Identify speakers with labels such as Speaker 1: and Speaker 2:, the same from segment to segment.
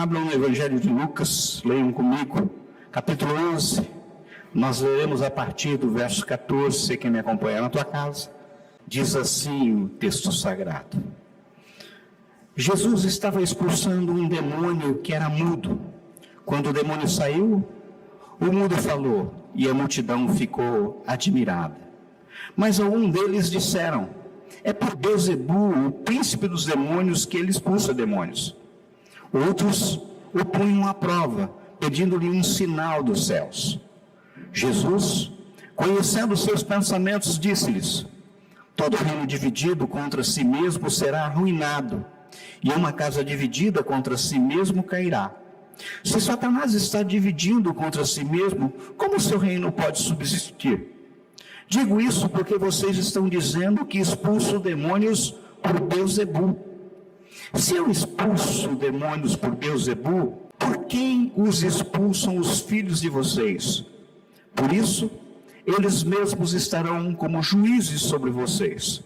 Speaker 1: Abram no Evangelho de Lucas, leiam comigo, capítulo 11. Nós leremos a partir do verso 14, quem me acompanha na tua casa. Diz assim o texto sagrado. Jesus estava expulsando um demônio que era mudo. Quando o demônio saiu, o mudo falou e a multidão ficou admirada. Mas alguns deles disseram: é por Beelzebu, o príncipe dos demônios, que ele expulsa demônios. Outros o punham à prova, pedindo-lhe um sinal dos céus. Jesus, conhecendo seus pensamentos, disse-lhes: todo reino dividido contra si mesmo será arruinado, e uma casa dividida contra si mesmo cairá. Se Satanás está dividindo contra si mesmo, como seu reino pode subsistir? Digo isso porque vocês estão dizendo que expulso demônios por Beelzebu. Se eu expulso demônios por Beelzebu, por quem os expulsam os filhos de vocês? Por isso, eles mesmos estarão como juízes sobre vocês.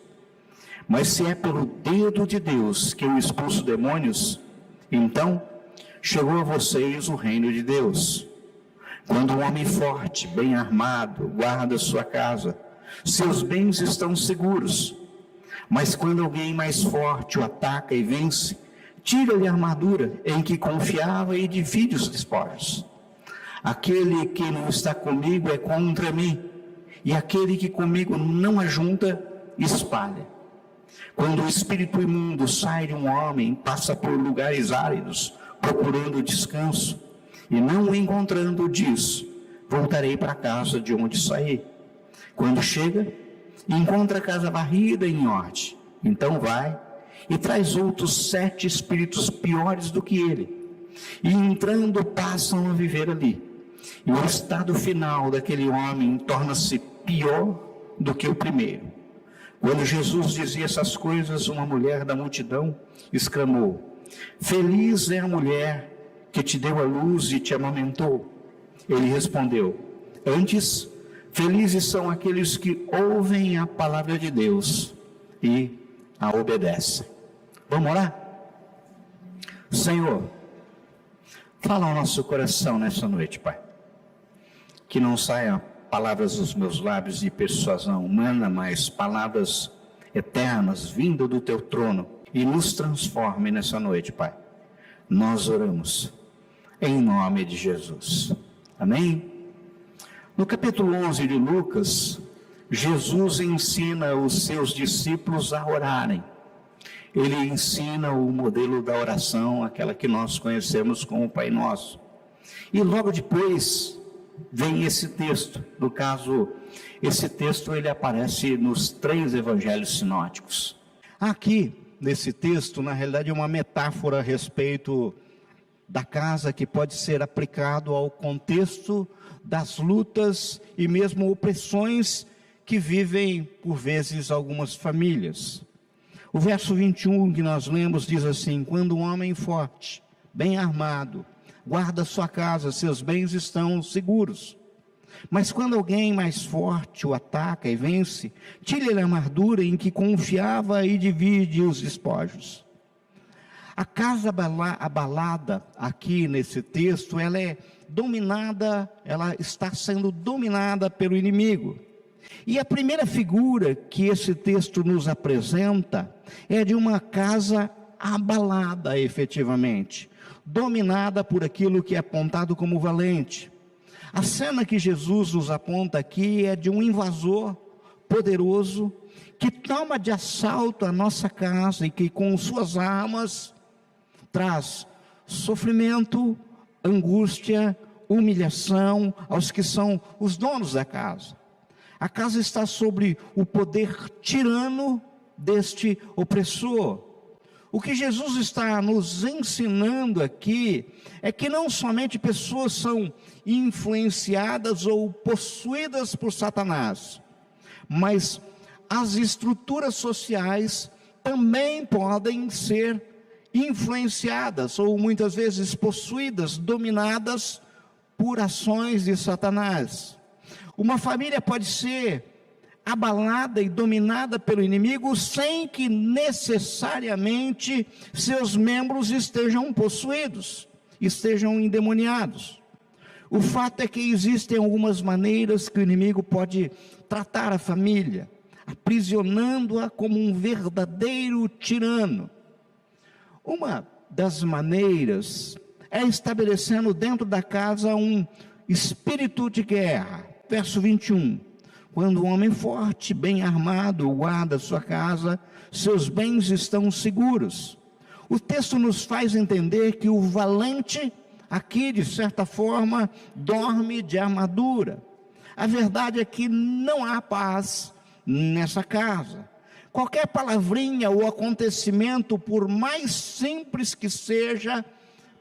Speaker 1: Mas se é pelo dedo de Deus que eu expulso demônios, então chegou a vocês o reino de Deus. Quando um homem forte, bem armado, guarda sua casa, seus bens estão seguros. Mas quando alguém mais forte o ataca e vence, tira-lhe a armadura em que confiava e divide os despojos. Aquele que não está comigo é contra mim, e aquele que comigo não ajunta, espalha. Quando o espírito imundo sai de um homem, passa por lugares áridos, procurando descanso, e não o encontrando, diz: voltarei para a casa de onde saí. Quando chega, encontra a casa varrida e em ordem. Então vai e traz outros 7 espíritos piores do que ele, e entrando passam a viver ali. E o estado final daquele homem torna-se pior do que o primeiro. Quando Jesus dizia essas coisas, uma mulher da multidão exclamou: feliz é a mulher que te deu a luz e te amamentou. Ele respondeu: antes, felizes são aqueles que ouvem a palavra de Deus e a obedecem. Vamos orar? Senhor, fala ao nosso coração nessa noite, Pai. Que não saia palavras dos meus lábios de persuasão humana, mas palavras eternas, vindo do teu trono, e nos transforme nessa noite, Pai. Nós oramos em nome de Jesus. Amém? No capítulo 11 de Lucas, Jesus ensina os seus discípulos a orarem. Ele ensina o modelo da oração, aquela que nós conhecemos como Pai Nosso. E logo depois vem esse texto. No caso, esse texto ele aparece nos 3 evangelhos sinóticos. Aqui, nesse texto, na realidade é uma metáfora a respeito da casa que pode ser aplicado ao contexto das lutas e mesmo opressões que vivem, por vezes, algumas famílias. O verso 21 que nós lemos diz assim: quando um homem forte, bem armado, guarda sua casa, seus bens estão seguros. Mas quando alguém mais forte o ataca e vence, tira-lhe a armadura em que confiava e divide os despojos. A casa abalada aqui nesse texto, ela é dominada, ela está sendo dominada pelo inimigo. E a primeira figura que esse texto nos apresenta é de uma casa abalada efetivamente, dominada por aquilo que é apontado como valente. A cena que Jesus nos aponta aqui é de um invasor poderoso que toma de assalto a nossa casa e que com suas armas traz sofrimento, angústia, humilhação aos que são os donos da casa. A casa está sob o poder tirano deste opressor. O que Jesus está nos ensinando aqui é que não somente pessoas são influenciadas ou possuídas por Satanás, mas as estruturas sociais também podem ser influenciadas ou muitas vezes possuídas, dominadas por ações de Satanás. Uma família pode ser abalada e dominada pelo inimigo sem que necessariamente seus membros estejam possuídos. estejam endemoniados. O fato é que existem algumas maneiras que o inimigo pode tratar a família, aprisionando-a como um verdadeiro tirano. Uma das maneiras é estabelecendo dentro da casa um espírito de guerra. Verso 21. Quando um homem forte, bem armado, guarda sua casa, seus bens estão seguros. O texto nos faz entender que o valente, aqui de certa forma, dorme de armadura. A verdade é que não há paz nessa casa. Qualquer palavrinha ou acontecimento, por mais simples que seja,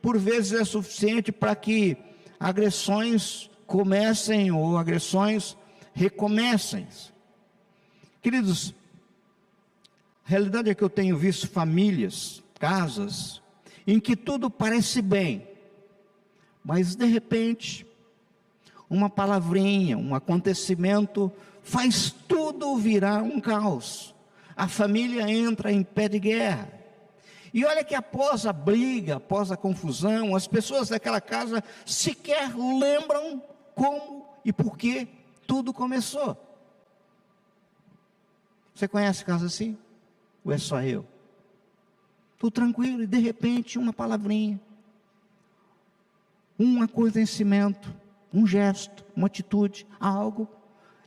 Speaker 1: por vezes é suficiente para que agressões comecem ou agressões recomecem. Queridos, a realidade é que eu tenho visto famílias, casas, em que tudo parece bem, mas de repente, uma palavrinha, um acontecimento, faz tudo virar um caos. A família entra em pé de guerra. E olha que após a briga, após a confusão, as pessoas daquela casa sequer lembram como e por que tudo começou. Você conhece casa assim? Ou é só eu? Tudo tranquilo e de repente uma palavrinha, um acontecimento, um gesto, uma atitude, algo,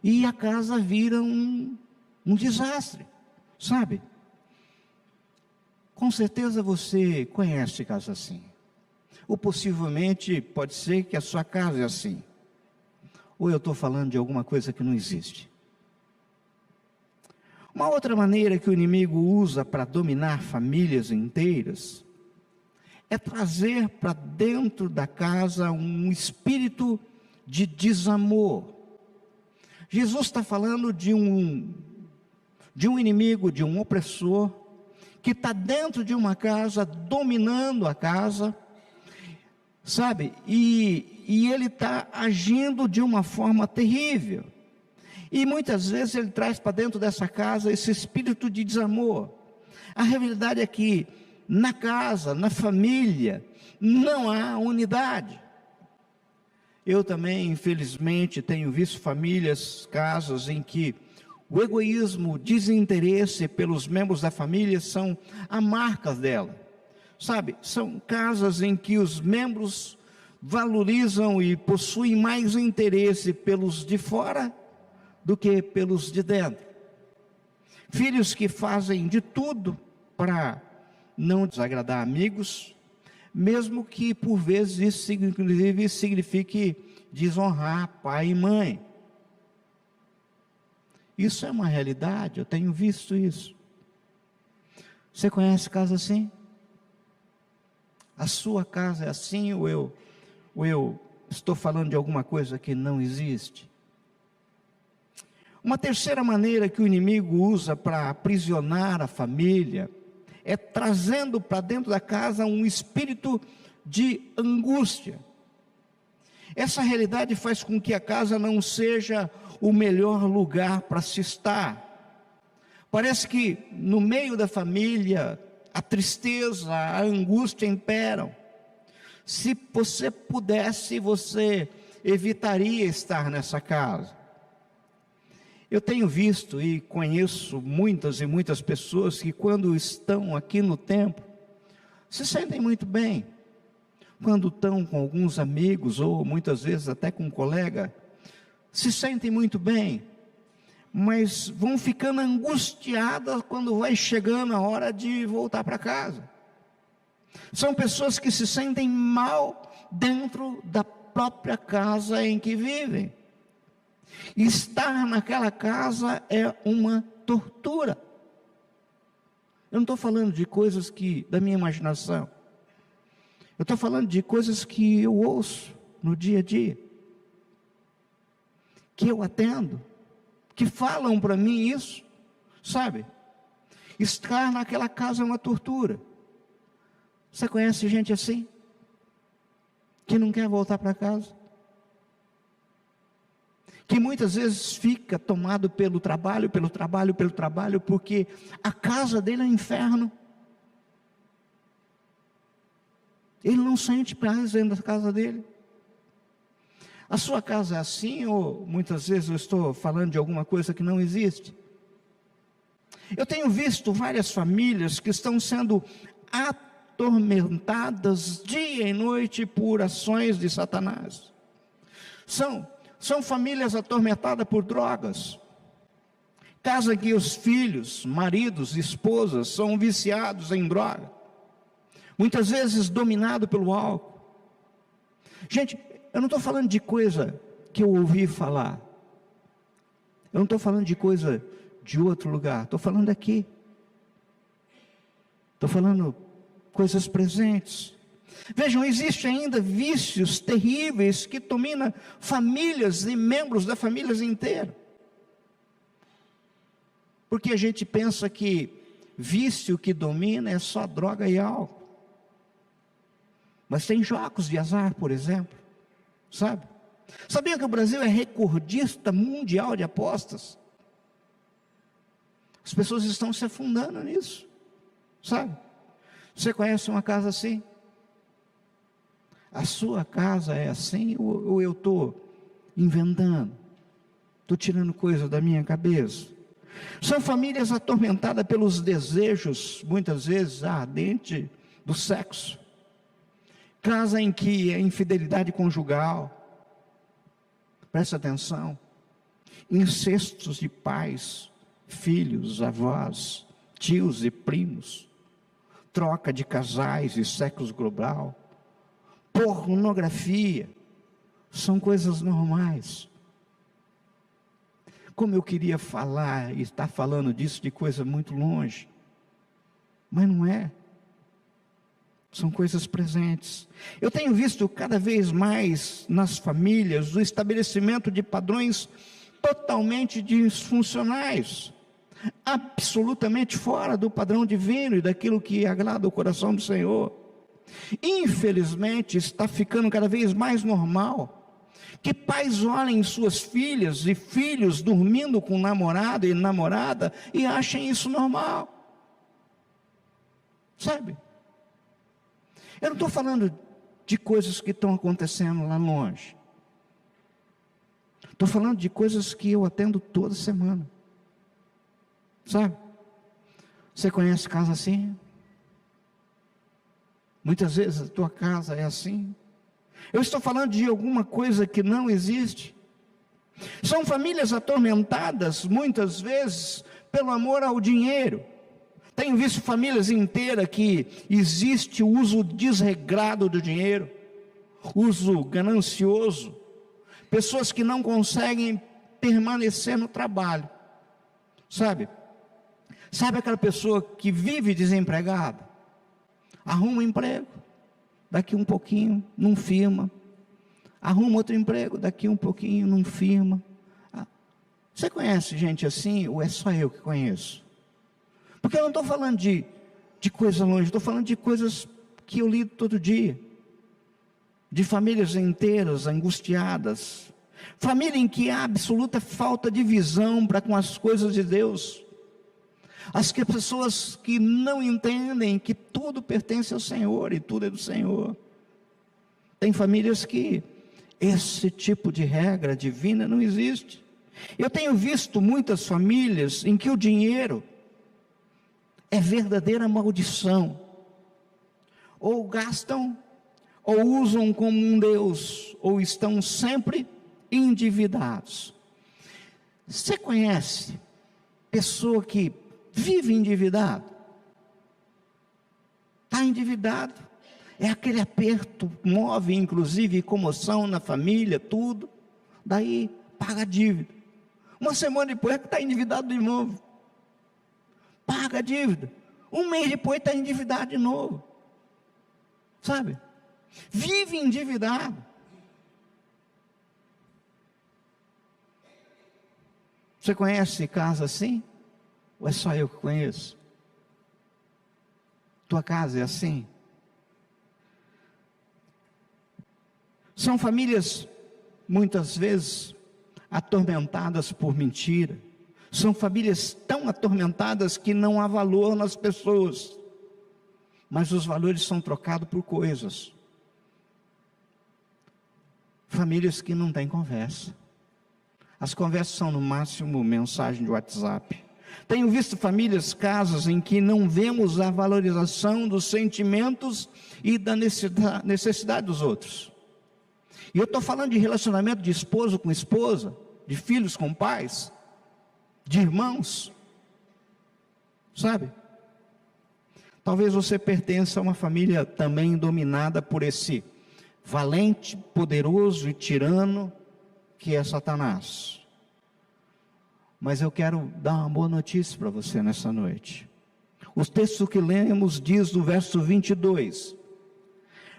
Speaker 1: e a casa vira um desastre, sabe? Com certeza você conhece casa assim, ou possivelmente pode ser que a sua casa é assim, ou eu estou falando de alguma coisa que não existe. Uma outra maneira que o inimigo usa para dominar famílias inteiras é trazer para dentro da casa um espírito de desamor. Jesus está falando de um inimigo, de um opressor, que está dentro de uma casa, dominando a casa, sabe? E ele está agindo de uma forma terrível. E muitas vezes ele traz para dentro dessa casa esse espírito de desamor. A realidade é que na casa, na família, não há unidade. Eu também, infelizmente, tenho visto famílias, casas em que o egoísmo, o desinteresse pelos membros da família são a marca dela. Sabe, são casas em que os membros valorizam e possuem mais interesse pelos de fora do que pelos de dentro. Filhos que fazem de tudo para não desagradar amigos, mesmo que por vezes isso inclusive signifique desonrar pai e mãe. Isso é uma realidade, eu tenho visto isso. Você conhece casa assim? A sua casa é assim ou eu estou falando de alguma coisa que não existe? Uma terceira maneira que o inimigo usa para aprisionar a família é trazendo para dentro da casa um espírito de angústia. Essa realidade faz com que a casa não seja o melhor lugar para se estar. Parece que no meio da família a tristeza, a angústia imperam. Se você pudesse, você evitaria estar nessa casa. Eu tenho visto e conheço muitas e muitas pessoas que quando estão aqui no templo, se sentem muito bem. Quando estão com alguns amigos ou muitas vezes até com um colega, se sentem muito bem, mas vão ficando angustiadas quando vai chegando a hora de voltar para casa. São pessoas que se sentem mal dentro da própria casa em que vivem. Estar naquela casa é uma tortura. Eu não estou falando de coisas da minha imaginação. Eu estou falando de coisas que eu ouço no dia a dia, que eu atendo, que falam para mim isso, sabe? Estar naquela casa é uma tortura. Você conhece gente assim? Que não quer voltar para casa? Que muitas vezes fica tomado pelo trabalho, porque a casa dele é um inferno. Ele não sente paz dentro da casa dele. A sua casa é assim, ou muitas vezes eu estou falando de alguma coisa que não existe? Eu tenho visto várias famílias que estão sendo atormentadas dia e noite por ações de Satanás. São famílias atormentadas por drogas. Casa que os filhos, maridos, esposas são viciados em droga. Muitas vezes dominado pelo álcool. Gente, eu não estou falando de coisa que eu ouvi falar. Eu não estou falando de coisa de outro lugar. Estou falando aqui. Estou falando coisas presentes. Vejam, existem ainda vícios terríveis que dominam famílias e membros da família inteira. Porque a gente pensa que vício que domina é só droga e álcool. Mas tem jogos de azar, por exemplo, sabe? Sabia que o Brasil é recordista mundial de apostas? As pessoas estão se afundando nisso, sabe? Você conhece uma casa assim? A sua casa é assim ou eu estou inventando? Estou tirando coisa da minha cabeça? São famílias atormentadas pelos desejos, muitas vezes ardentes, do sexo. Casa em que é infidelidade conjugal, presta atenção, incestos de pais, filhos, avós, tios e primos, troca de casais e sexo global, pornografia, são coisas normais. Como eu queria falar e estar falando disso de coisa muito longe, mas não é. São coisas presentes. Eu tenho visto cada vez mais nas famílias o estabelecimento de padrões totalmente disfuncionais, absolutamente fora do padrão divino e daquilo que agrada o coração do Senhor. Infelizmente está ficando cada vez mais normal que pais olhem suas filhas e filhos dormindo com namorado e namorada e achem isso normal, sabe? Eu não estou falando de coisas que estão acontecendo lá longe. Estou falando de coisas que eu atendo toda semana. Sabe? Você conhece casa assim? Muitas vezes a tua casa é assim. Eu estou falando de alguma coisa que não existe. São famílias atormentadas, muitas vezes, pelo amor ao dinheiro. Tenho visto famílias inteiras que existe o uso desregrado do dinheiro, uso ganancioso, pessoas que não conseguem permanecer no trabalho, sabe aquela pessoa que vive desempregada, arruma um emprego, daqui um pouquinho não firma, arruma outro emprego, daqui um pouquinho não firma. Você conhece gente assim ou é só eu que conheço? Porque eu não estou falando de coisa longe, estou falando de coisas que eu lido todo dia. De famílias inteiras angustiadas. Família em que há absoluta falta de visão para com as coisas de Deus. As pessoas que não entendem que tudo pertence ao Senhor e tudo é do Senhor. Tem famílias que esse tipo de regra divina não existe. Eu tenho visto muitas famílias em que o dinheiro é verdadeira maldição. Ou gastam, ou usam como um Deus, ou estão sempre endividados. Você conhece pessoa que vive endividado? Está endividado. É aquele aperto, move inclusive comoção na família, tudo. Daí paga a dívida. Uma semana depois está endividado de novo. Paga a dívida. Um mês depois está endividado de novo. Sabe? Vive endividado. Você conhece casa assim? Ou é só eu que conheço? Tua casa é assim? São famílias, muitas vezes, atormentadas por mentira. São famílias tão atormentadas que não há valor nas pessoas. mas os valores são trocados por coisas. Famílias que não têm conversa. As conversas são no máximo mensagem de WhatsApp. Tenho visto famílias, casas em que não vemos a valorização dos sentimentos e da necessidade dos outros. E eu estou falando de relacionamento de esposo com esposa, de filhos com pais, de irmãos, sabe? Talvez você pertença a uma família também dominada por esse valente, poderoso e tirano que é Satanás. Mas eu quero dar uma boa notícia para você nessa noite. O texto que lemos diz no verso 22: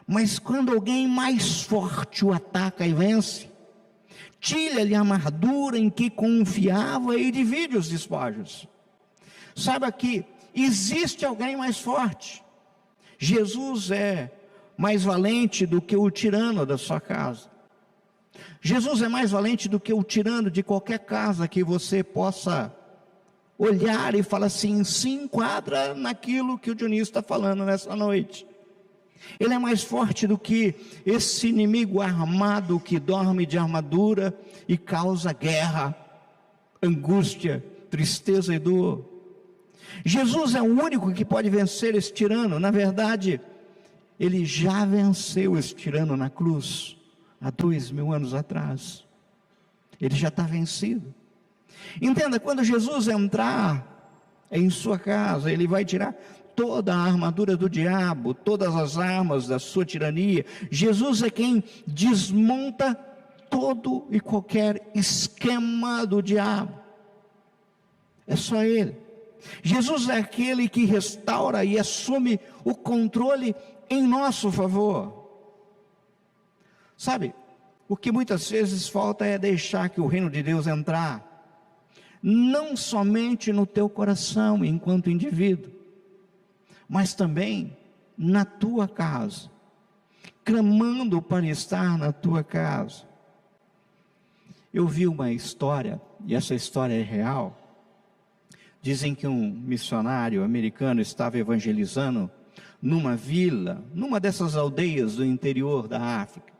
Speaker 1: mas quando alguém mais forte o ataca e vence, tira-lhe a armadura em que confiava e divide os despojos. Saiba que existe alguém mais forte. Jesus é mais valente do que o tirano da sua casa. Jesus é mais valente do que o tirano de qualquer casa que você possa olhar e falar assim, se enquadra naquilo que o Dionísio está falando nessa noite. Ele é mais forte do que esse inimigo armado que dorme de armadura e causa guerra, angústia, tristeza e dor. Jesus é o único que pode vencer esse tirano. Na verdade, ele já venceu esse tirano na cruz há 2000 anos atrás. Ele já está vencido. Entenda, quando Jesus entrar em sua casa, ele vai tirar toda a armadura do diabo, todas as armas da sua tirania. Jesus é quem desmonta todo e qualquer esquema do diabo. É só ele. Jesus é aquele que restaura e assume o controle em nosso favor. Sabe, o que muitas vezes falta é deixar que o reino de Deus entrar, não somente no teu coração enquanto indivíduo, mas também na tua casa, clamando para estar na tua casa. Eu vi uma história, e essa história é real. Dizem que um missionário americano estava evangelizando numa vila, numa dessas aldeias do interior da África.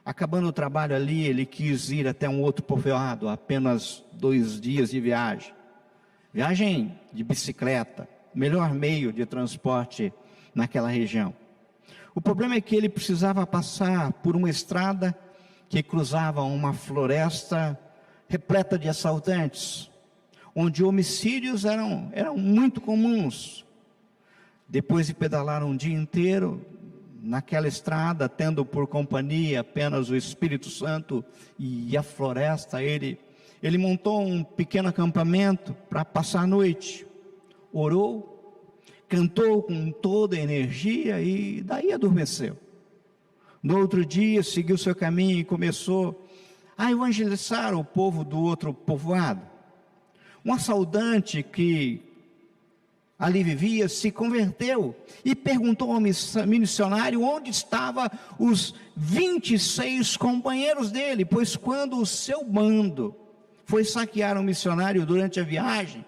Speaker 1: Acabando o trabalho ali, ele quis ir até um outro povoado, apenas 2 dias de viagem. Viagem de bicicleta, melhor meio de transporte naquela região. O problema é que ele precisava passar por uma estrada que cruzava uma floresta repleta de assaltantes, onde homicídios eram muito comuns. Depois de pedalar um dia inteiro naquela estrada, tendo por companhia apenas o Espírito Santo e a floresta, ele montou um pequeno acampamento para passar a noite. Orou, cantou com toda a energia e daí adormeceu. No outro dia seguiu seu caminho e começou a evangelizar o povo do outro povoado. Um assaltante que ali vivia se converteu e perguntou ao missionário onde estavam os 26 companheiros dele, pois quando o seu bando foi saquear um missionário durante a viagem,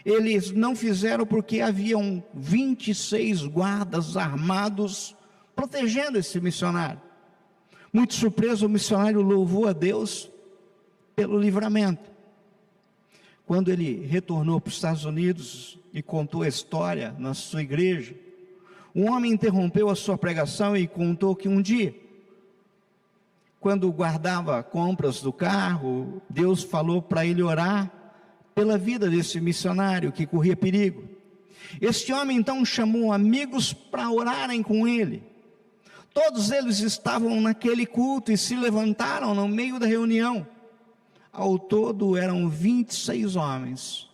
Speaker 1: eles não fizeram porque haviam 26 guardas armados protegendo esse missionário. Muito surpreso, o missionário louvou a Deus pelo livramento. Quando ele retornou para os Estados Unidos e contou a história na sua igreja, um homem interrompeu a sua pregação e contou que um dia, quando guardava compras do carro, Deus falou para ele orar pela vida desse missionário que corria perigo. Este homem então chamou amigos para orarem com ele. Todos eles estavam naquele culto e se levantaram no meio da reunião. Ao todo eram 26 homens.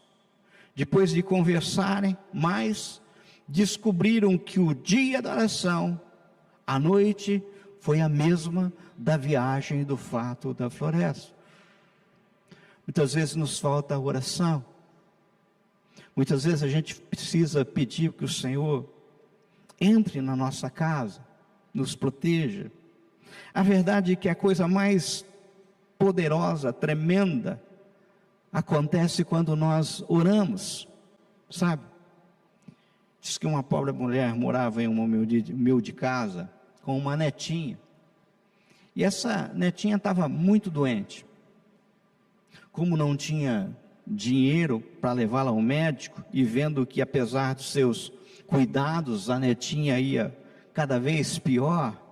Speaker 1: Depois de conversarem mais, descobriram que o dia da oração, a noite, foi a mesma da viagem do fato da floresta. Muitas vezes nos falta a oração. Muitas vezes a gente precisa pedir que o Senhor entre na nossa casa, nos proteja. A verdade é que a coisa mais poderosa, tremenda, acontece quando nós oramos, sabe?
Speaker 2: Diz que uma pobre mulher morava em uma humilde casa com uma netinha. E essa netinha estava muito doente. Como não tinha dinheiro para levá-la ao médico, e vendo que apesar dos seus cuidados, a netinha ia cada vez pior,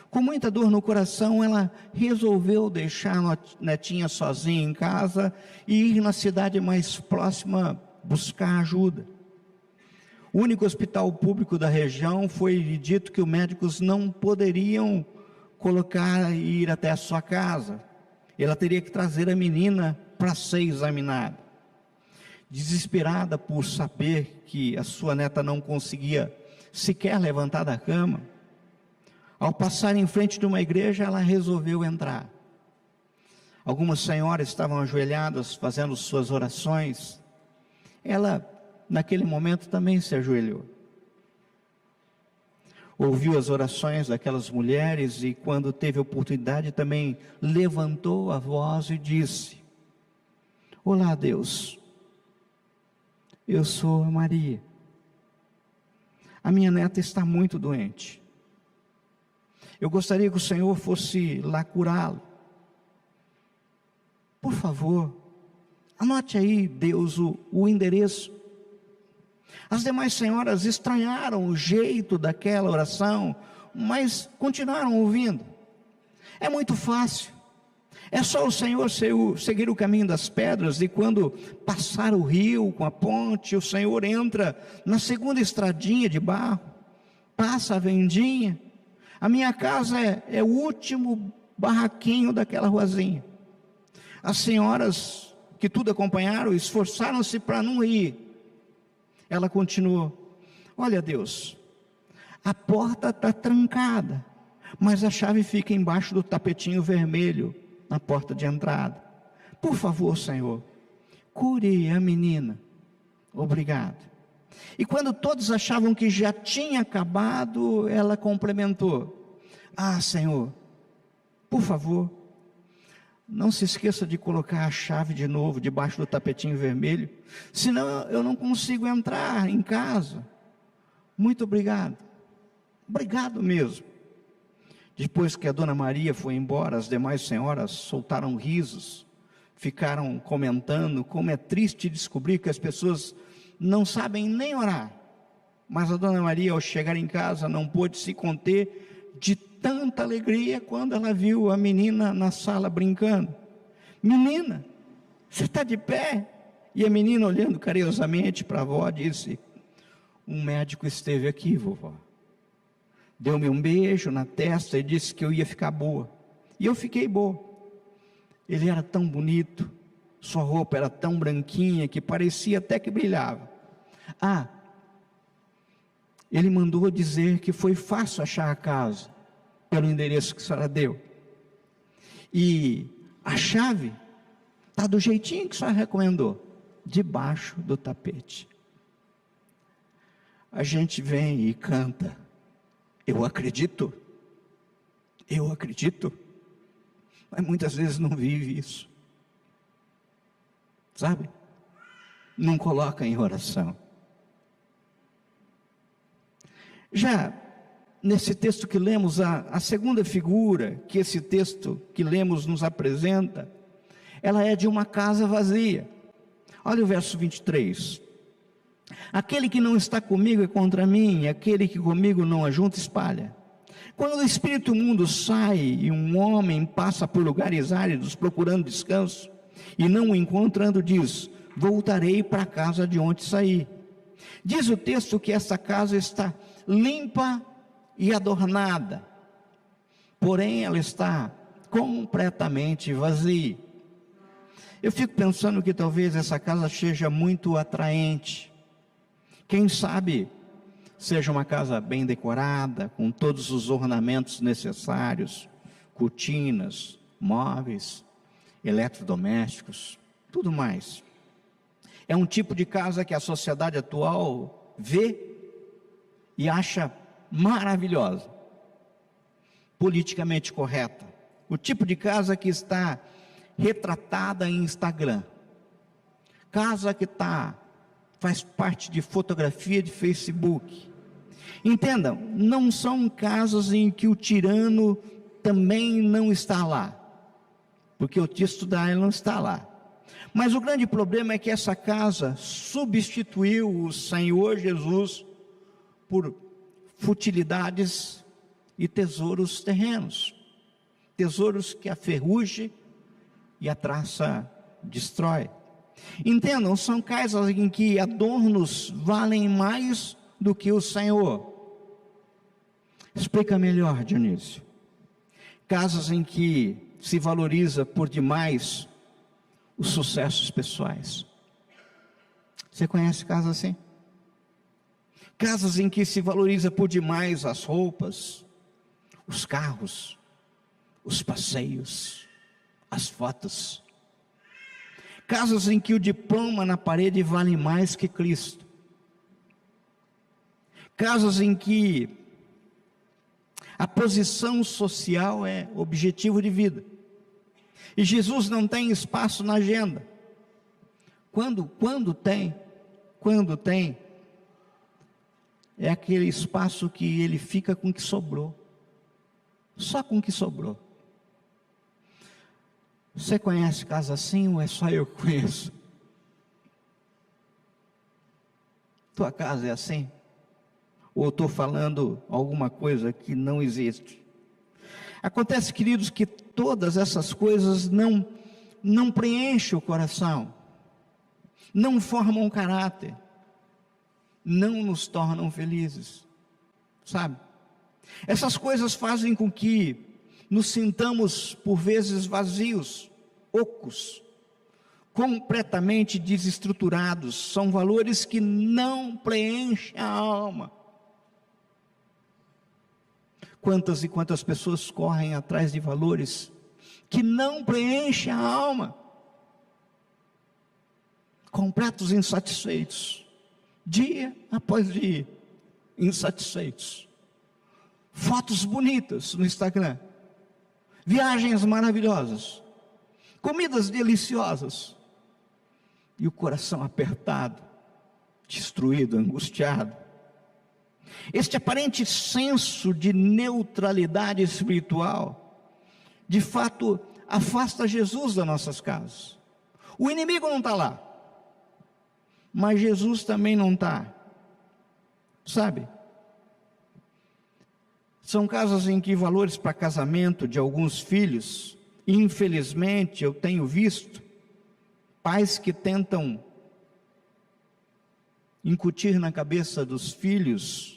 Speaker 2: com muita dor no coração, ela resolveu deixar a netinha sozinha em casa e ir na cidade mais próxima buscar ajuda. O único hospital público da região foi dito que os médicos não poderiam colocar e ir até a sua casa. Ela teria que trazer a menina para ser examinada. Desesperada por saber que a sua neta não conseguia sequer levantar da cama, ao passar em frente de uma igreja, ela resolveu entrar. Algumas senhoras estavam ajoelhadas fazendo suas orações. Ela, naquele momento, também se ajoelhou. Ouviu as orações daquelas mulheres e, quando teve oportunidade, também levantou a voz e disse: olá, Deus, eu sou a Maria. A minha neta está muito doente. Eu gostaria que o Senhor fosse lá curá-lo. Por favor, anote aí, Deus, o endereço. As demais senhoras estranharam o jeito daquela oração, mas continuaram ouvindo. É muito fácil. É só o Senhor seguir o caminho das pedras, e quando passar o rio com a ponte, o Senhor entra na segunda estradinha de barro, passa a vendinha. A minha casa é o último barraquinho daquela ruazinha. As senhoras que tudo acompanharam esforçaram-se para não rir. Ela continuou: olha, Deus, a porta está trancada, mas a chave fica embaixo do tapetinho vermelho na porta de entrada. Por favor, Senhor, cure a menina. Obrigado. E quando todos achavam que já tinha acabado, ela complementou: ah, Senhor, por favor, não se esqueça de colocar a chave de novo debaixo do tapetinho vermelho, senão eu não consigo entrar em casa. Muito obrigado. Obrigado mesmo. Depois que a dona Maria foi embora, as demais senhoras soltaram risos, ficaram comentando como é triste descobrir que as pessoas não sabem nem orar. Mas a dona Maria, ao chegar em casa, não pôde se conter de tanta alegria quando ela viu a menina na sala brincando. Menina, você está de pé? E a menina, olhando carinhosamente para a avó, disse: um médico esteve aqui, vovó. Deu-me um beijo na testa e disse que eu ia ficar boa. E eu fiquei boa. Ele era tão bonito, sua roupa era tão branquinha que parecia até que brilhava. Ah, ele mandou dizer que foi fácil achar a casa, pelo endereço que a senhora deu. E a chave está do jeitinho que a senhora recomendou, debaixo do tapete. A gente vem e canta: eu acredito, mas muitas vezes não vive isso, sabe? Não coloca em oração. Já nesse texto que lemos, a segunda figura que esse texto que lemos nos apresenta, ela é de uma casa vazia. Olha o verso 23. Aquele que não está comigo é contra mim, e aquele que comigo não ajunta espalha. Quando o espírito imundo sai e um homem passa por lugares áridos procurando descanso, e não o encontrando, diz: voltarei para a casa de onde saí. Diz o texto que essa casa está limpa e adornada, porém ela está completamente vazia. Eu fico pensando que talvez essa casa seja muito atraente. Quem sabe seja uma casa bem decorada, com todos os ornamentos necessários, cortinas, móveis, eletrodomésticos, tudo mais. É um tipo de casa que a sociedade atual vê e acha maravilhosa, politicamente correta. O tipo de casa que está retratada em Instagram. Casa que está faz parte de fotografia de Facebook. Entendam, não são casas em que o tirano também não está lá, porque o texto da ele não está lá. Mas o grande problema é que essa casa substituiu o Senhor Jesus por futilidades e tesouros terrenos, tesouros que a ferrugem e a traça destrói. Entendam, são casas em que adornos valem mais do que o Senhor. Explica melhor, Dionísio. Casas em que se valoriza por demais os sucessos pessoais. Você conhece casas assim? Casas em que se valoriza por demais as roupas, os carros, os passeios, as fotos. Casas em que o diploma na parede vale mais que Cristo. Casas em que a posição social é objetivo de vida. E Jesus não tem espaço na agenda. Quando tem, é aquele espaço que ele fica com o que sobrou. Só com o que sobrou. Você conhece casa assim ou é só eu que conheço? Tua casa é assim? Ou estou falando alguma coisa que não existe? Acontece, queridos, que todas essas coisas não preenchem o coração, não formam caráter, não nos tornam felizes, sabe? Essas coisas fazem com que nos sintamos por vezes vazios, ocos, completamente desestruturados. São valores que não preenchem a alma. Quantas e quantas pessoas correm atrás de valores que não preenchem a alma, completos insatisfeitos, dia após dia, insatisfeitos. Fotos bonitas no Instagram, viagens maravilhosas, comidas deliciosas, e o coração apertado, destruído, angustiado. Este aparente senso de neutralidade espiritual, de fato, afasta Jesus das nossas casas. O inimigo não está lá, mas Jesus também não está, sabe? São casas em que valores para casamento de alguns filhos, infelizmente eu tenho visto, pais que tentam incutir na cabeça dos filhos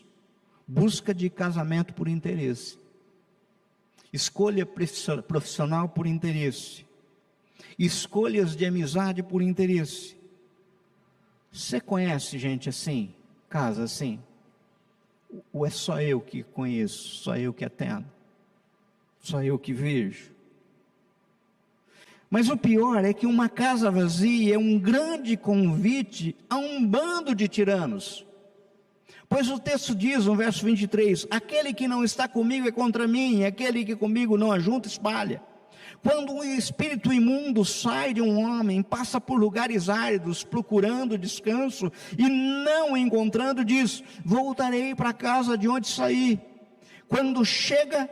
Speaker 2: busca de casamento por interesse, escolha profissional por interesse, escolhas de amizade por interesse. Você conhece gente assim, casa assim? Ou é só eu que conheço, só eu que atendo, só eu que vejo? Mas o pior é que uma casa vazia é um grande convite a um bando de tiranos. Pois o texto diz no verso 23, aquele que não está comigo é contra mim, e aquele que comigo não ajunta, espalha. Quando um espírito imundo sai de um homem, passa por lugares áridos, procurando descanso, e não encontrando, diz, voltarei para a casa de onde saí. Quando chega,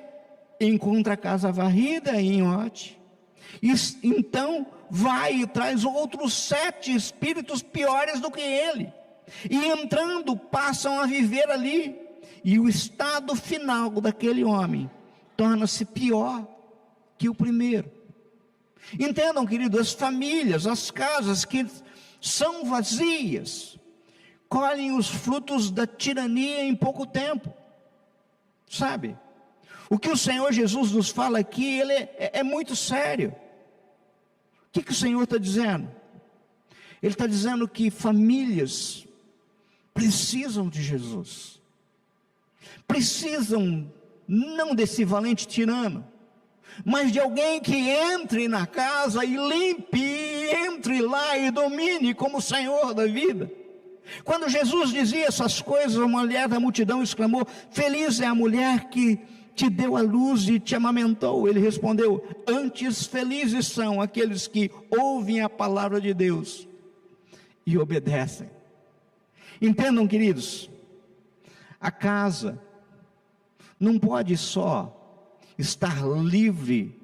Speaker 2: encontra a casa varrida e em ordem. Então vai e traz outros 7 espíritos piores do que ele, e entrando passam a viver ali, e o estado final daquele homem torna-se pior que o primeiro. Entendam, queridos, as famílias, as casas que são vazias, colhem os frutos da tirania em pouco tempo, sabe? O que o Senhor Jesus nos fala aqui, ele é muito sério. O que o Senhor está dizendo? Ele está dizendo que famílias precisam de Jesus, precisam não desse valente tirano, mas de alguém que entre na casa e limpe, e entre lá e domine como Senhor da vida. Quando Jesus dizia essas coisas, a mulher da multidão exclamou, feliz é a mulher que te deu a luz e te amamentou. Ele respondeu, antes felizes são aqueles que ouvem a palavra de Deus e obedecem. Entendam, queridos, a casa não pode só estar livre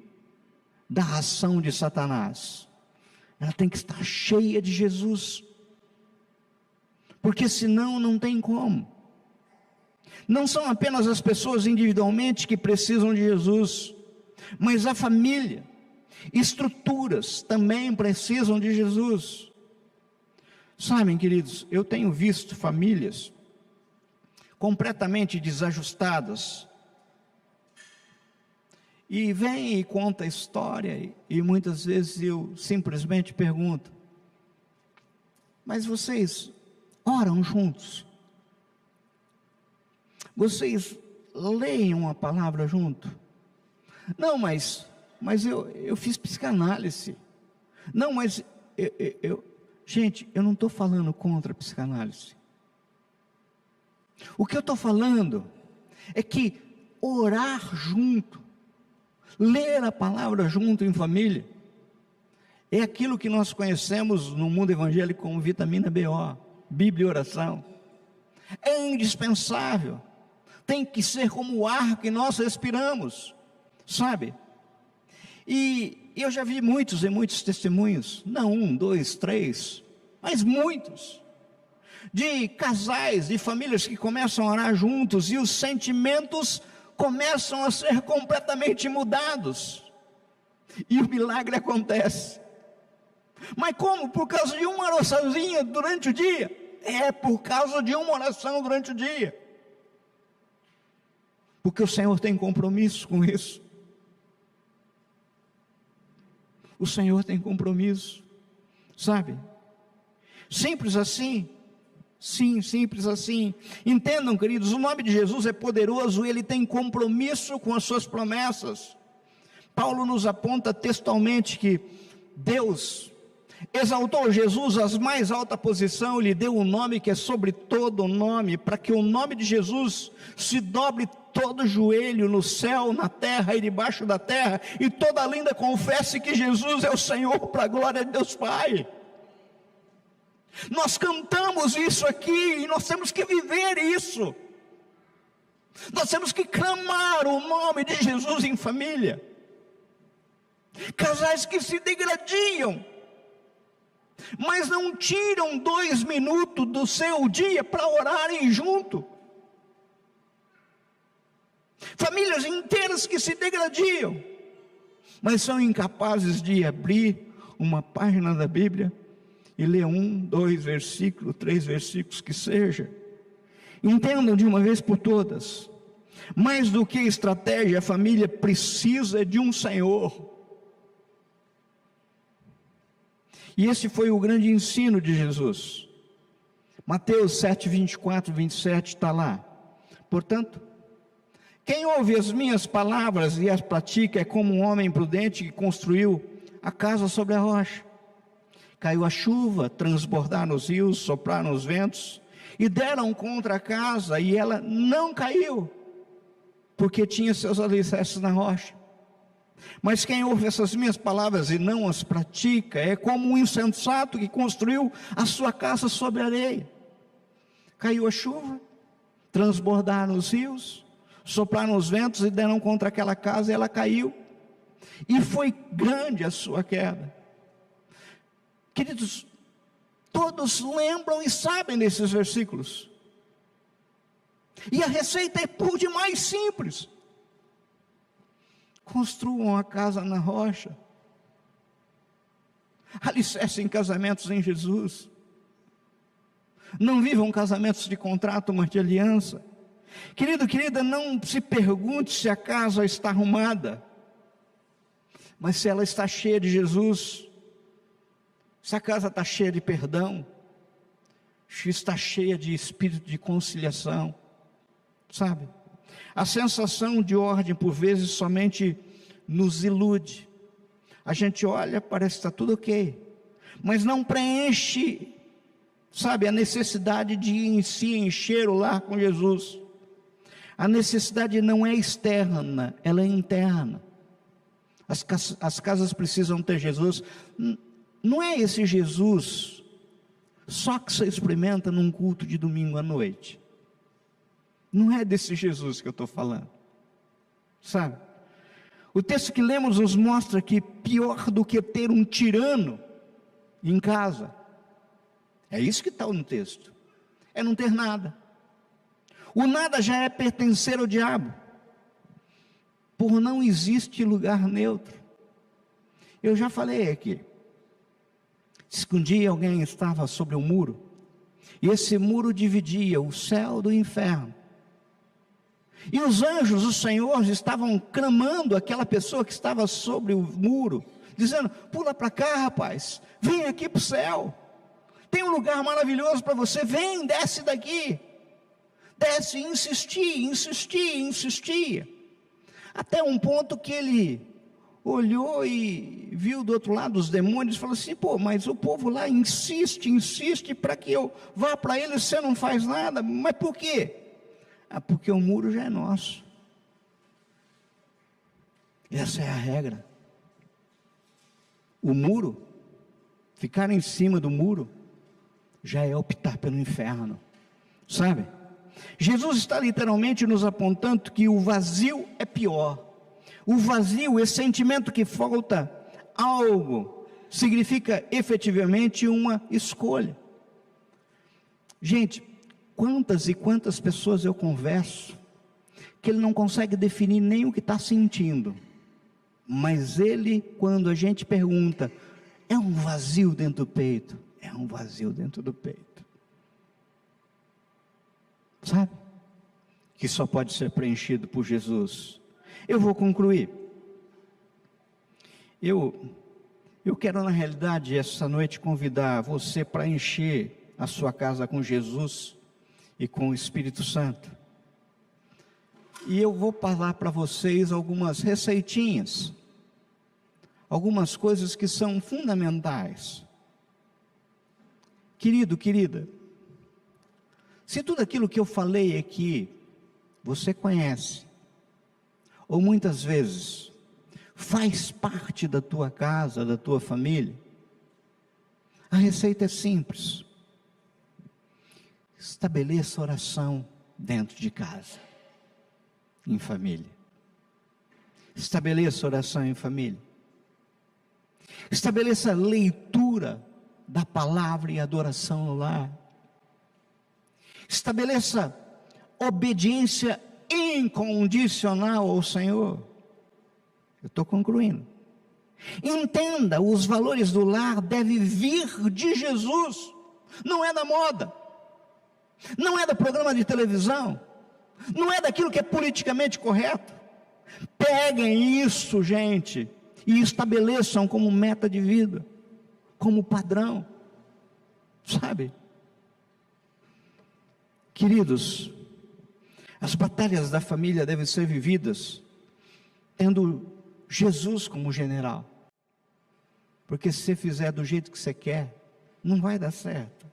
Speaker 2: da ação de Satanás, ela tem que estar cheia de Jesus, porque senão não tem como. Não são apenas as pessoas individualmente que precisam de Jesus, mas a família, estruturas também precisam de Jesus. Sabem, queridos, eu tenho visto famílias completamente desajustadas, e vem e conta a história, e muitas vezes eu simplesmente pergunto: mas vocês oram juntos? Vocês leem uma palavra junto? Não, mas eu fiz psicanálise. Não, mas gente, eu não estou falando contra a psicanálise. O que eu estou falando é que orar junto, ler a palavra junto em família, é aquilo que nós conhecemos no mundo evangélico como vitamina BO, Bíblia e oração. É indispensável, tem que ser como o ar que nós respiramos, sabe? E eu já vi muitos e muitos testemunhos, não 1, 2, 3, mas muitos, de casais, de famílias que começam a orar juntos e os sentimentos começam a ser completamente mudados, e o milagre acontece. Mas como? Por causa de uma oraçãozinha durante o dia? É por causa de uma oração durante o dia, porque o Senhor tem compromisso com isso. O Senhor tem compromisso, sabe? Simples assim. Sim, simples assim. Entendam, queridos, o nome de Jesus é poderoso, ele tem compromisso com as suas promessas. Paulo nos aponta textualmente que Deus exaltou Jesus à mais alta posição, lhe deu um nome que é sobre todo nome, para que o nome de Jesus se dobre todo joelho no céu, na terra e debaixo da terra, e toda língua confesse que Jesus é o Senhor, para a glória de Deus Pai. Nós cantamos isso aqui, e nós temos que viver isso. Nós temos que clamar o nome de Jesus em família. Casais que se degradiam, mas não tiram 2 minutos do seu dia para orarem junto. Famílias inteiras que se degradiam, mas são incapazes de abrir uma página da Bíblia e ler 1, 2 versículos, 3 versículos que seja. Entendam de uma vez por todas, mais do que estratégia, a família precisa de um Senhor. E esse foi o grande ensino de Jesus. Mateus 7, 24, 27 está lá. Portanto, quem ouve as minhas palavras e as pratica é como um homem prudente que construiu a casa sobre a rocha. Caiu a chuva, transbordaram os rios, sopraram os ventos e deram contra a casa, e ela não caiu, porque tinha seus alicerces na rocha. Mas quem ouve essas minhas palavras e não as pratica é como um insensato que construiu a sua casa sobre a areia. Caiu a chuva, transbordaram os rios, sopraram os ventos e deram contra aquela casa, e ela caiu, e foi grande a sua queda. Queridos, todos lembram e sabem desses versículos, e a receita é por demais simples. Construam a casa na rocha, alicercem casamentos em Jesus, não vivam casamentos de contrato, mas de aliança. Querido, querida, não se pergunte se a casa está arrumada, mas se ela está cheia de Jesus, se a casa está cheia de perdão, se está cheia de espírito de conciliação, sabe? A sensação de ordem, por vezes, somente nos ilude. A gente olha, parece que está tudo ok, mas não preenche, sabe, a necessidade de em si encher o lar com Jesus. A necessidade não é externa, ela é interna. As casas precisam ter Jesus. Não é esse Jesus só que você experimenta num culto de domingo à noite. Não é desse Jesus que eu estou falando, sabe? O texto que lemos nos mostra que pior do que ter um tirano em casa, é isso que está no texto, é não ter nada. O nada já é pertencer ao diabo, por não existe lugar neutro. Eu já falei aqui, diz que um dia alguém estava sobre um muro, e esse muro dividia o céu do inferno, e os anjos do Senhor estavam clamando aquela pessoa que estava sobre o muro, dizendo: pula para cá, rapaz, vem aqui para o céu, tem um lugar maravilhoso para você, vem, desce daqui. Desce, insistia, até um ponto que ele olhou e viu do outro lado os demônios e falou assim: pô, mas o povo lá insiste para que eu vá para ele, você não faz nada. Mas por quê? Porque o muro já é nosso. Essa é a regra. O muro, ficar em cima do muro, já é optar pelo inferno, sabe? Jesus está literalmente nos apontando que o vazio é pior. O vazio, esse sentimento que falta algo, significa efetivamente uma escolha. Gente, quantas e quantas pessoas eu converso, que ele não consegue definir nem o que está sentindo, mas ele, quando a gente pergunta, é um vazio dentro do peito, é um vazio dentro do peito. Sabe? Que só pode ser preenchido por Jesus. Eu vou concluir. Eu quero, na realidade, essa noite convidar você para encher a sua casa com Jesus e com o Espírito Santo. E eu vou falar para vocês algumas receitinhas, algumas coisas que são fundamentais. Querido, querida, se tudo aquilo que eu falei aqui, você conhece, ou muitas vezes, faz parte da tua casa, da tua família, a receita é simples. Estabeleça oração dentro de casa, em família. Estabeleça oração em família. Estabeleça leitura da palavra e adoração no lar. Estabeleça obediência incondicional ao Senhor. Eu estou concluindo. Entenda, os valores do lar devem vir de Jesus, não é da moda, não é do programa de televisão, não é daquilo que é politicamente correto. Peguem isso, gente, e estabeleçam como meta de vida, como padrão, sabe? Queridos, as batalhas da família devem ser vividas tendo Jesus como general, porque se você fizer do jeito que você quer, não vai dar certo.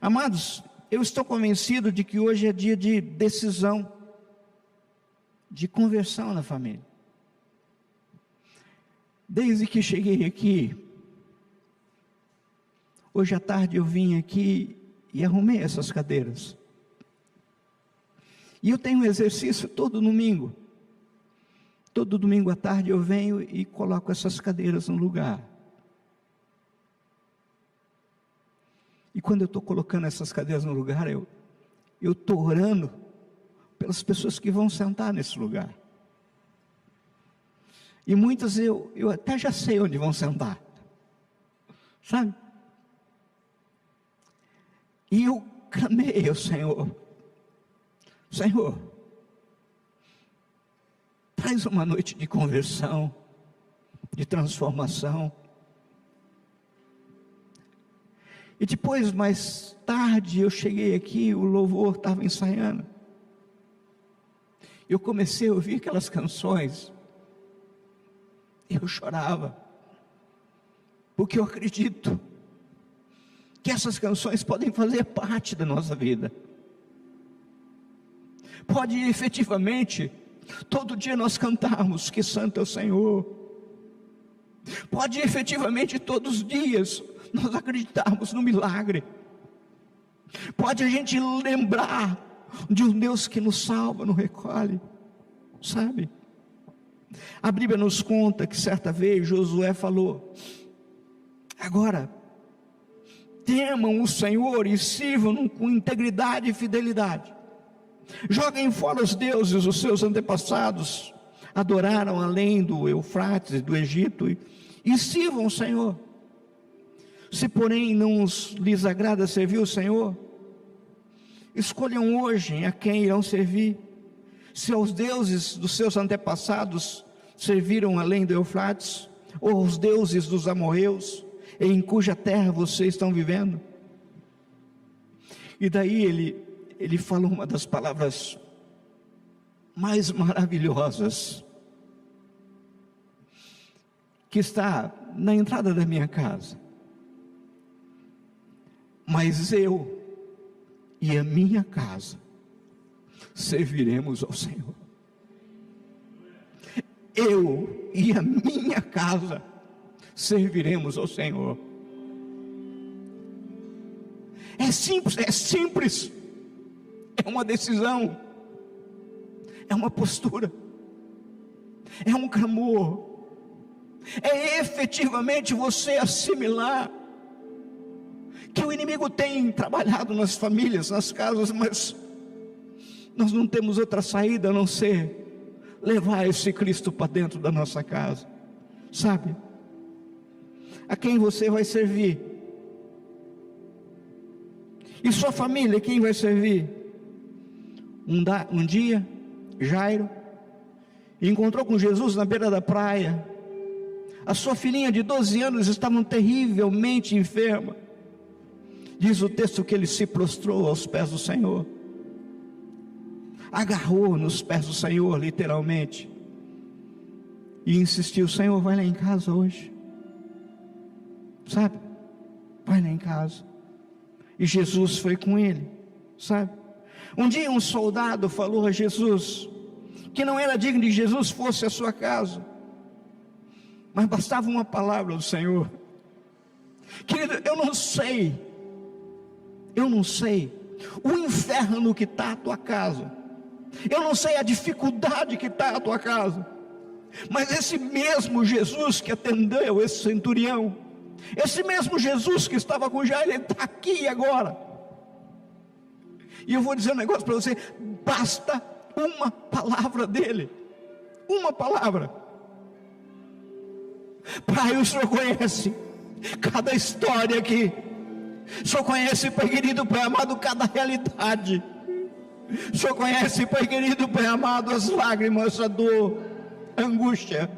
Speaker 2: Amados, eu estou convencido de que hoje é dia de decisão, de conversão na família. Desde que cheguei aqui, hoje à tarde eu vim aqui e arrumei essas cadeiras. E eu tenho um exercício todo domingo. Todo domingo à tarde eu venho e coloco essas cadeiras no lugar. E quando eu estou colocando essas cadeiras no lugar, eu estou orando pelas pessoas que vão sentar nesse lugar. E muitas eu até já sei onde vão sentar, sabe? E eu clamei ao Senhor: Senhor, traz uma noite de conversão, de transformação. E depois, mais tarde, eu cheguei aqui, o louvor estava ensaiando. Eu comecei a ouvir aquelas canções. Eu chorava, porque eu acredito que essas canções podem fazer parte da nossa vida. Pode efetivamente, todo dia nós cantarmos que santo é o Senhor. Pode efetivamente todos os dias nós acreditarmos no milagre. Pode a gente lembrar de um Deus que nos salva, nos recolhe, sabe? A Bíblia nos conta que certa vez Josué falou: agora, temam o Senhor e sirvam com integridade e fidelidade. Joguem fora os deuses, os seus antepassados adoraram além do Eufrates, do Egito, e sirvam o Senhor. Se porém não lhes agrada servir o Senhor, escolham hoje a quem irão servir. Se aos deuses dos seus antepassados serviram além do Eufrates, ou aos deuses dos amorreus, em cuja terra vocês estão vivendo. E daí ele fala uma das palavras mais maravilhosas, que está na entrada da minha casa: mas eu e a minha casa serviremos ao Senhor. Eu e a minha casa serviremos ao Senhor. É simples, é uma decisão, é uma postura, é um clamor, é efetivamente você assimilar que o inimigo tem trabalhado nas famílias, nas casas, mas nós não temos outra saída a não ser levar esse Cristo para dentro da nossa casa, sabe? A quem você vai servir? E sua família, quem vai servir? Um dia, Jairo encontrou com Jesus na beira da praia. A sua filhinha de 12 anos estava terrivelmente enferma. Diz o texto que ele se prostrou aos pés do Senhor, agarrou nos pés do Senhor, literalmente, e insistiu: Senhor, vai lá em casa hoje, sabe? Vai lá em casa. E Jesus foi com ele, sabe? Um dia um soldado falou a Jesus que não era digno de Jesus fosse à sua casa, mas bastava uma palavra do Senhor. Querido, eu não sei o inferno que está a tua casa, eu não sei a dificuldade que está a tua casa, mas esse mesmo Jesus que atendeu esse centurião, esse mesmo Jesus que estava com Jairo, ele está aqui agora. E eu vou dizer um negócio para você: basta uma palavra dele, uma palavra. Pai, o Senhor conhece cada história aqui, o Senhor conhece, Pai querido, Pai amado, cada realidade. O Senhor conhece, Pai querido, Pai amado, as lágrimas, a dor, a angústia.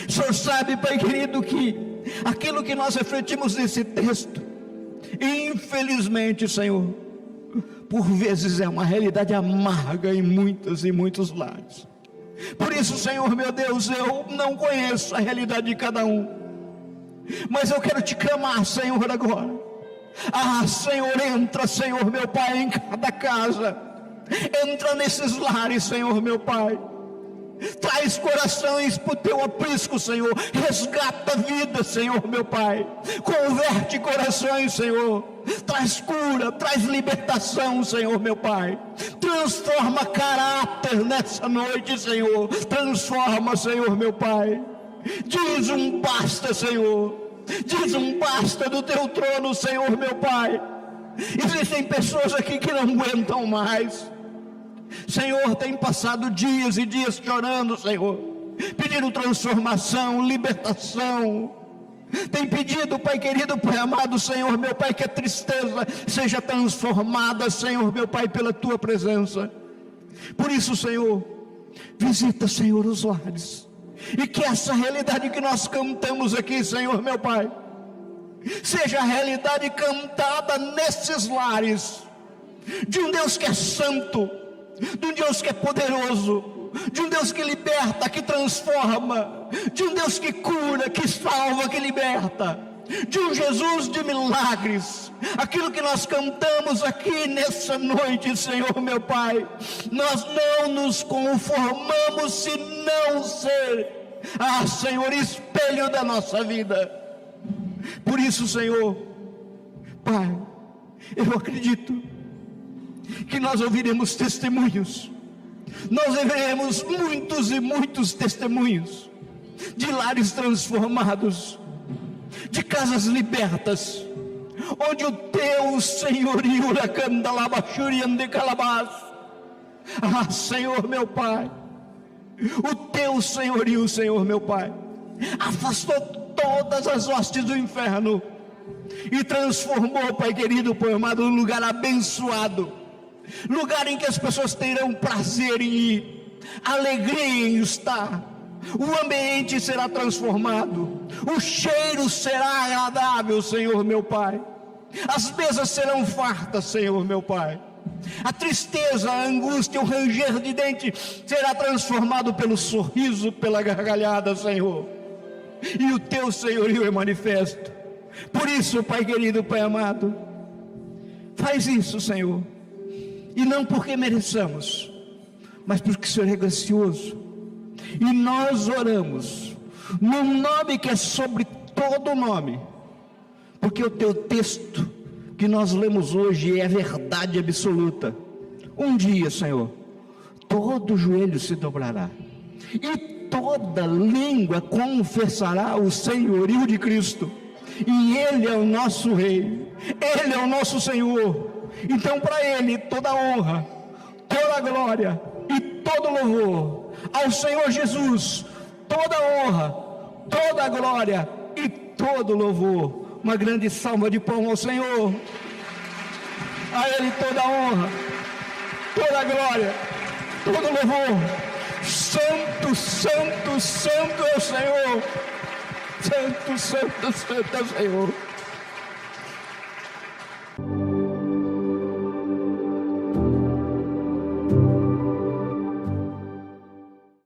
Speaker 2: O Senhor sabe, Pai querido, que aquilo que nós refletimos nesse texto, infelizmente, Senhor, por vezes é uma realidade amarga em muitos e muitos lares. Por isso, Senhor meu Deus, eu não conheço a realidade de cada um, mas eu quero te clamar, Senhor, agora. Senhor, entra, Senhor meu Pai, em cada casa, entra nesses lares, Senhor meu Pai, traz corações para o teu aprisco, Senhor, resgata vida, Senhor meu Pai, converte corações, Senhor, traz cura, traz libertação, Senhor meu Pai, transforma caráter nessa noite, Senhor, transforma, Senhor meu Pai, diz um basta, Senhor, diz um basta do teu trono, Senhor meu Pai. Existem pessoas aqui que não aguentam mais, Senhor, tem passado dias e dias chorando, Senhor, pedindo transformação, libertação, tem pedido, Pai querido, Pai amado, Senhor meu Pai, que a tristeza seja transformada, Senhor meu Pai, pela tua presença. Por isso, Senhor, visita, Senhor, os lares, e que essa realidade que nós cantamos aqui, Senhor meu Pai, seja a realidade cantada nesses lares, de um Deus que é santo, de um Deus que é poderoso, de um Deus que liberta, que transforma, de um Deus que cura, que salva, que liberta, de um Jesus de milagres. Aquilo que nós cantamos aqui nessa noite, Senhor meu Pai, nós não nos conformamos se não ser, Senhor, espelho da nossa vida. Por isso, Senhor, Pai, Eu acredito que nós ouviremos testemunhos, nós veremos muitos e muitos testemunhos de lares transformados, de casas libertas, onde o teu senhorio, Senhor meu Pai, o teu senhorio, Senhor meu Pai, afastou todas as hostes do inferno e transformou, Pai querido, Pai amado, um lugar abençoado, lugar em que as pessoas terão prazer em ir, alegria em estar. O ambiente será transformado, o cheiro será agradável, Senhor meu Pai, as mesas serão fartas, Senhor meu Pai. A tristeza, a angústia, o ranger de dente será transformado pelo sorriso, pela gargalhada, Senhor. E o teu senhorio é manifesto. Por isso, Pai querido, Pai amado, faz isso, Senhor. E não porque mereçamos, mas porque o Senhor é gracioso. E nós oramos num nome que é sobre todo nome, porque o teu texto que nós lemos hoje é verdade absoluta. Um dia, Senhor, todo joelho se dobrará e toda língua confessará o senhorio de Cristo, e Ele é o nosso Rei, Ele é o nosso Senhor. Então para Ele toda honra, toda glória e todo louvor. Ao Senhor Jesus toda honra, toda glória e todo louvor. Uma grande salva de palmas ao Senhor. A Ele toda honra, toda glória, todo louvor. Santo, santo, santo é o Senhor. Santo, santo, santo é o Senhor.